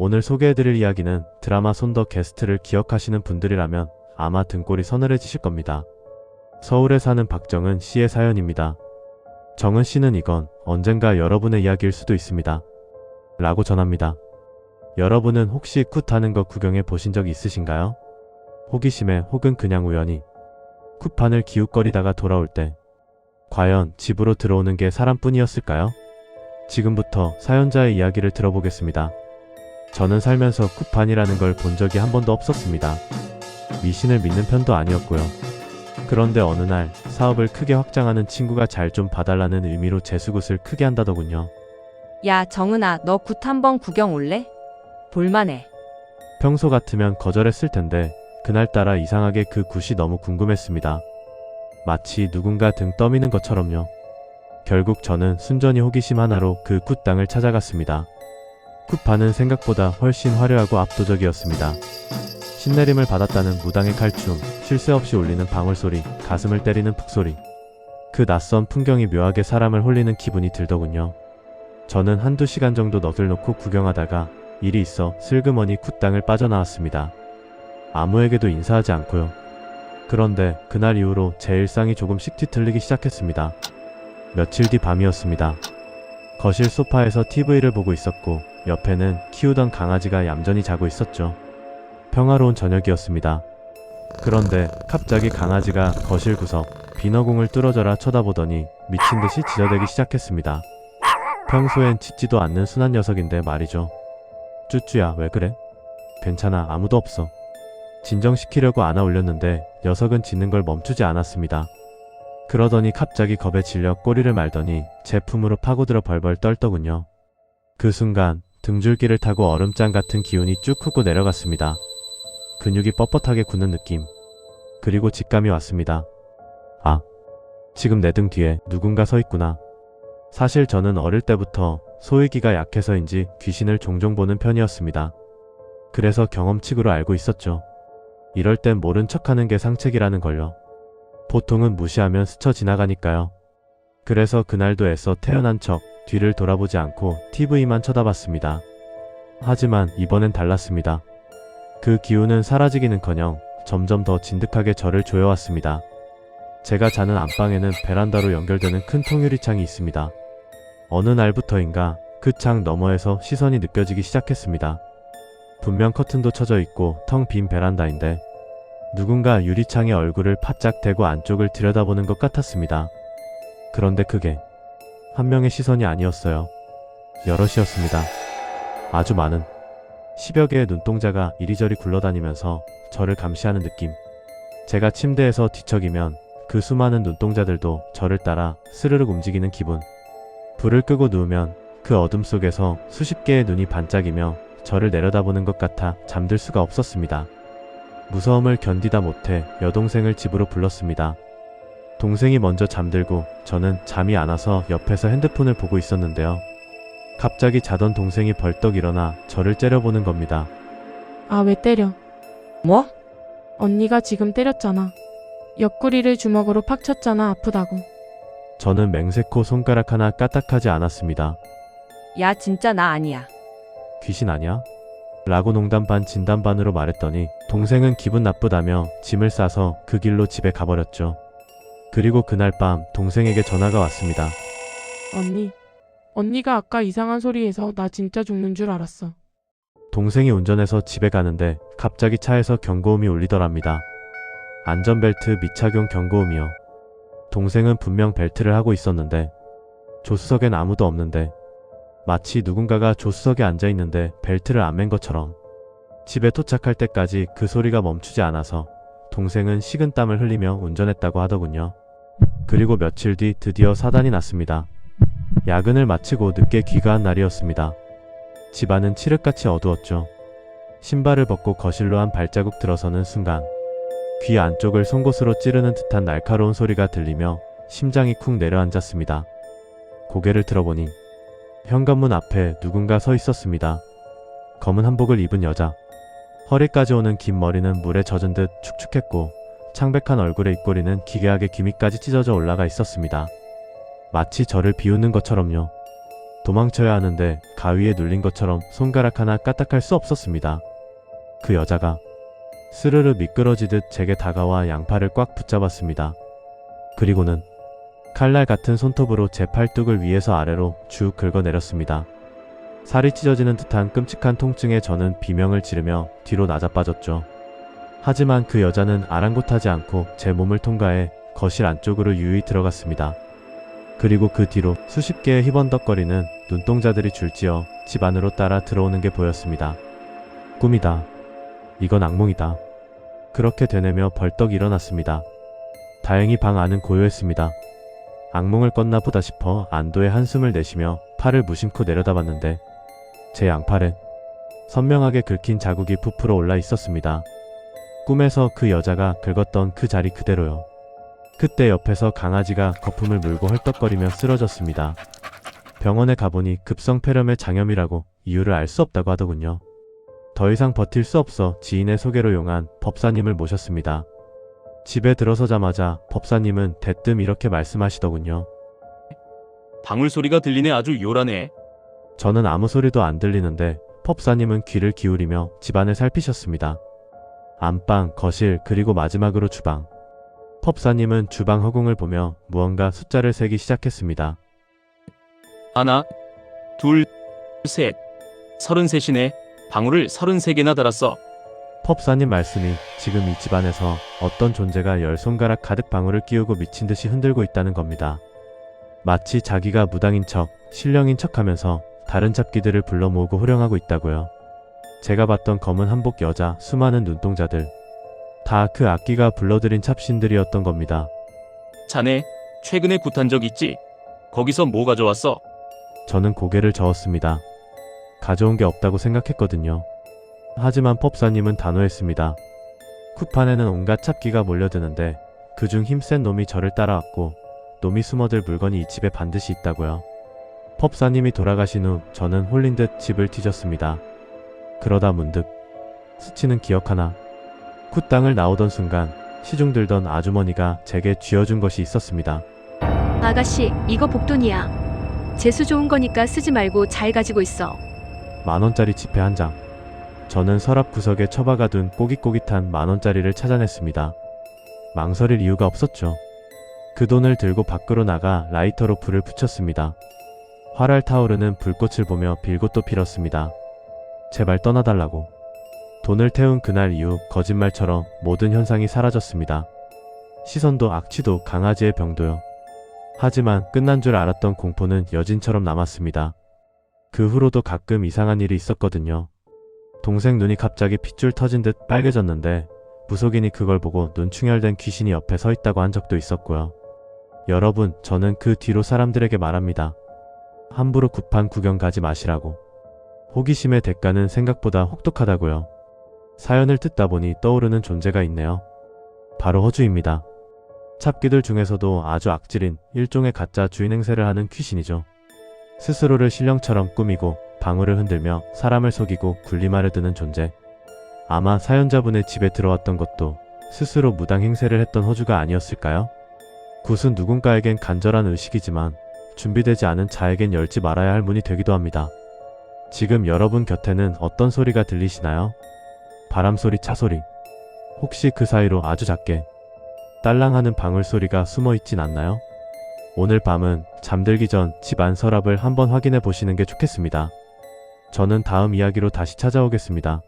오늘 소개해드릴 이야기는 드라마 손더 게스트를 기억하시는 분들이라면 아마 등골이 서늘해지실 겁니다. 서울에 사는 박정은 씨의 사연입니다. 정은 씨는 이건 언젠가 여러분의 이야기일 수도 있습니다. 라고 전합니다. 여러분은 혹시 굿 하는 거 구경해 보신 적 있으신가요? 호기심에 혹은 그냥 우연히 굿판을 기웃거리다가 돌아올 때 과연 집으로 들어오는 게 사람뿐이었을까요? 지금부터 사연자의 이야기를 들어보겠습니다. 저는 살면서 굿판이라는 걸 본 적이 한 번도 없었습니다. 미신을 믿는 편도 아니었고요. 그런데 어느 날 사업을 크게 확장하는 친구가 잘 좀 봐달라는 의미로 재수굿을 크게 한다더군요. 야, 정은아, 너 굿 한번 구경 올래? 볼만해. 평소 같으면 거절했을 텐데 그날따라 이상하게 그 굿이 너무 궁금했습니다. 마치 누군가 등 떠미는 것처럼요. 결국 저는 순전히 호기심 하나로 그 굿당을 찾아갔습니다. 굿판은 생각보다 훨씬 화려하고 압도적이었습니다. 신내림을 받았다는 무당의 칼춤, 쉴 새 없이 울리는 방울소리, 가슴을 때리는 푹소리. 그 낯선 풍경이 묘하게 사람을 홀리는 기분이 들더군요. 저는 한두 시간 정도 넋을 놓고 구경하다가 일이 있어 슬그머니 굿당을 빠져나왔습니다. 아무에게도 인사하지 않고요. 그런데 그날 이후로 제 일상이 조금씩 뒤틀리기 시작했습니다. 며칠 뒤 밤이었습니다. 거실 소파에서 TV를 보고 있었고 옆에는 키우던 강아지가 얌전히 자고 있었죠. 평화로운 저녁이었습니다. 그런데 갑자기 강아지가 거실 구석 비너공을 뚫어져라 쳐다보더니 미친듯이 짖어대기 시작했습니다. 평소엔 짖지도 않는 순한 녀석인데 말이죠. 쭈쭈야, 왜 그래? 괜찮아, 아무도 없어. 진정시키려고 안아 올렸는데 녀석은 짖는 걸 멈추지 않았습니다. 그러더니 갑자기 겁에 질려 꼬리를 말더니 제 품으로 파고들어 벌벌 떨더군요. 그 순간 등줄기를 타고 얼음장 같은 기운이 쭉 훑고 내려갔습니다. 근육이 뻣뻣하게 굳는 느낌. 그리고 직감이 왔습니다. 아, 지금 내 등 뒤에 누군가 서 있구나. 사실 저는 어릴 때부터 소위기가 약해서인지 귀신을 종종 보는 편이었습니다. 그래서 경험칙으로 알고 있었죠. 이럴 땐 모른 척하는 게 상책이라는 걸요. 보통은 무시하면 스쳐 지나가니까요. 그래서 그날도 애써 태어난 척 뒤를 돌아보지 않고 TV만 쳐다봤습니다. 하지만 이번엔 달랐습니다. 그 기운은 사라지기는커녕 점점 더 진득하게 저를 조여왔습니다. 제가 자는 안방에는 베란다로 연결되는 큰 통유리창이 있습니다. 어느 날부터인가 그 창 너머에서 시선이 느껴지기 시작했습니다. 분명 커튼도 쳐져 있고 텅 빈 베란다인데 누군가 유리창에 얼굴을 바짝 대고 안쪽을 들여다보는 것 같았습니다. 그런데 그게 한 명의 시선이 아니었어요. 여럿이었습니다. 아주 많은 10여 개의 눈동자가 이리저리 굴러다니면서 저를 감시하는 느낌. 제가 침대에서 뒤척이면 그 수많은 눈동자들도 저를 따라 스르륵 움직이는 기분. 불을 끄고 누우면 그 어둠 속에서 수십 개의 눈이 반짝이며 저를 내려다보는 것 같아 잠들 수가 없었습니다. 무서움을 견디다 못해 여동생을 집으로 불렀습니다. 동생이 먼저 잠들고 저는 잠이 안 와서 옆에서 핸드폰을 보고 있었는데요. 갑자기 자던 동생이 벌떡 일어나 저를 째려보는 겁니다. 아, 왜 때려? 뭐? 언니가 지금 때렸잖아. 옆구리를 주먹으로 팍 쳤잖아. 아프다고. 저는 맹세코 손가락 하나 까딱하지 않았습니다. 야, 진짜 나 아니야. 귀신 아니야? 라고 농담 반 진담 반으로 말했더니 동생은 기분 나쁘다며 짐을 싸서 그 길로 집에 가버렸죠. 그리고 그날 밤 동생에게 전화가 왔습니다. 언니가 아까 이상한 소리해서 나 진짜 죽는 줄 알았어. 동생이 운전해서 집에 가는데 갑자기 차에서 경고음이 울리더랍니다. 안전벨트 미착용 경고음이요. 동생은 분명 벨트를 하고 있었는데 조수석엔 아무도 없는데 마치 누군가가 조수석에 앉아있는데 벨트를 안 맨 것처럼. 집에 도착할 때까지 그 소리가 멈추지 않아서 동생은 식은땀을 흘리며 운전했다고 하더군요. 그리고 며칠 뒤 드디어 사단이 났습니다. 야근을 마치고 늦게 귀가한 날이었습니다. 집안은 칠흑같이 어두웠죠. 신발을 벗고 거실로 한 발자국 들어서는 순간 귀 안쪽을 송곳으로 찌르는 듯한 날카로운 소리가 들리며 심장이 쿵 내려앉았습니다. 고개를 들어보니 현관문 앞에 누군가 서 있었습니다. 검은 한복을 입은 여자. 허리까지 오는 긴 머리는 물에 젖은 듯 축축했고 창백한 얼굴의 입꼬리는 기괴하게 귀밑까지 찢어져 올라가 있었습니다. 마치 저를 비웃는 것처럼요. 도망쳐야 하는데 가위에 눌린 것처럼 손가락 하나 까딱할 수 없었습니다. 그 여자가 스르르 미끄러지듯 제게 다가와 양팔을 꽉 붙잡았습니다. 그리고는 칼날 같은 손톱으로 제 팔뚝을 위에서 아래로 쭉 긁어내렸습니다. 살이 찢어지는 듯한 끔찍한 통증에 저는 비명을 지르며 뒤로 나자빠졌죠. 하지만 그 여자는 아랑곳하지 않고 제 몸을 통과해 거실 안쪽으로 유유히 들어갔습니다. 그리고 그 뒤로 수십 개의 희번덕거리는 눈동자들이 줄지어 집 안으로 따라 들어오는 게 보였습니다. 꿈이다. 이건 악몽이다. 그렇게 되뇌며 벌떡 일어났습니다. 다행히 방 안은 고요했습니다. 악몽을 꿨나 보다 싶어 안도의 한숨을 내쉬며 팔을 무심코 내려다봤는데 제 양팔엔 선명하게 긁힌 자국이 부풀어 올라 있었습니다. 꿈에서 그 여자가 긁었던 그 자리 그대로요. 그때 옆에서 강아지가 거품을 물고 헐떡거리며 쓰러졌습니다. 병원에 가보니 급성 폐렴의 장염이라고 이유를 알 수 없다고 하더군요. 더 이상 버틸 수 없어 지인의 소개로 용한 법사님을 모셨습니다. 집에 들어서자마자 법사님은 대뜸 이렇게 말씀하시더군요. 방울 소리가 들리네. 아주 요란해. 저는 아무 소리도 안 들리는데 법사님은 귀를 기울이며 집안을 살피셨습니다. 안방, 거실, 그리고 마지막으로 주방. 법사님은 주방 허공을 보며 무언가 숫자를 세기 시작했습니다. 하나, 둘, 셋. 33이네. 방울을 33개나 달았어. 법사님 말씀이 지금 이 집안에서 어떤 존재가 10손가락 가득 방울을 끼우고 미친 듯이 흔들고 있다는 겁니다. 마치 자기가 무당인 척, 신령인 척 하면서 다른 잡기들을 불러 모으고 호령하고 있다고요. 제가 봤던 검은 한복 여자, 수많은 눈동자들. 다 그 악기가 불러들인 찹신들이었던 겁니다. 자네, 최근에 굿한 적 있지? 거기서 뭐 가져왔어? 저는 고개를 저었습니다. 가져온 게 없다고 생각했거든요. 하지만 법사님은 단호했습니다. 굿판에는 온갖 찹기가 몰려드는데 그중 힘센 놈이 저를 따라왔고 놈이 숨어들 물건이 이 집에 반드시 있다고요. 법사님이 돌아가신 후 저는 홀린 듯 집을 뒤졌습니다. 그러다 문득 스치는 기억 하나. 굿땅을 나오던 순간 시중 들던 아주머니가 제게 쥐어준 것이 있었습니다. 아가씨, 이거 복돈이야. 재수 좋은 거니까 쓰지 말고 잘 가지고 있어. 10,000원짜리 지폐 한 장. 저는 서랍 구석에 처박아둔 꼬깃꼬깃한 10,000원짜리를 찾아냈습니다. 망설일 이유가 없었죠. 그 돈을 들고 밖으로 나가 라이터로 불을 붙였습니다. 활활 타오르는 불꽃을 보며 빌고 또 빌었습니다. 제발 떠나달라고. 돈을 태운 그날 이후 거짓말처럼 모든 현상이 사라졌습니다. 시선도 악취도 강아지의 병도요. 하지만 끝난 줄 알았던 공포는 여진처럼 남았습니다. 그 후로도 가끔 이상한 일이 있었거든요. 동생 눈이 갑자기 핏줄 터진 듯 빨개졌는데 무속인이 그걸 보고 눈충혈된 귀신이 옆에 서 있다고 한 적도 있었고요. 여러분, 저는 그 뒤로 사람들에게 말합니다. 함부로 굿판 구경 가지 마시라고. 호기심의 대가는 생각보다 혹독하다고요. 사연을 듣다 보니 떠오르는 존재가 있네요. 바로 허주입니다. 찹기들 중에서도 아주 악질인 일종의 가짜 주인 행세를 하는 귀신이죠. 스스로를 신령처럼 꾸미고 방울을 흔들며 사람을 속이고 군림하려 드는 존재. 아마 사연자분의 집에 들어왔던 것도 스스로 무당 행세를 했던 허주가 아니었을까요? 굿은 누군가에겐 간절한 의식이지만 준비되지 않은 자에겐 열지 말아야 할 문이 되기도 합니다. 지금 여러분 곁에는 어떤 소리가 들리시나요? 바람소리, 차소리. 혹시 그 사이로 아주 작게 딸랑하는 방울 소리가 숨어 있진 않나요? 오늘 밤은 잠들기 전 집 안 서랍을 한번 확인해 보시는 게 좋겠습니다. 저는 다음 이야기로 다시 찾아오겠습니다.